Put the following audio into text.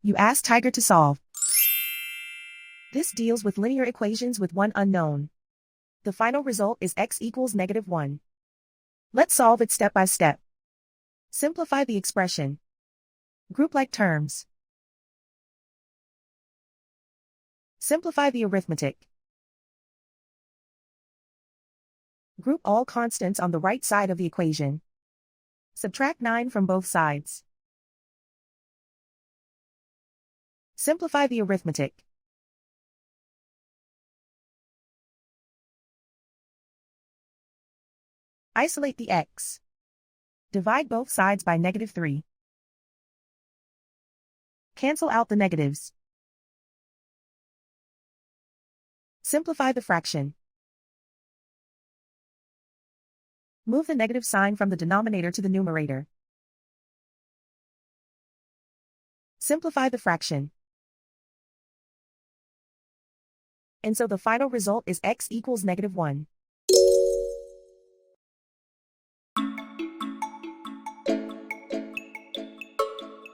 You ask Tiger to solve. This deals with linear equations with one unknown. The final result is x equals -1. Let's solve it step by step. Simplify the expression. Group like terms. Simplify the arithmetic. Group all constants on the right side of the equation. Subtract 9 from both sides. Simplify the arithmetic. Isolate the x. Divide both sides by -3. Cancel out the negatives. Simplify the fraction. Move the negative sign from the denominator to the numerator. Simplify the fraction. And so the final result is x equals -1.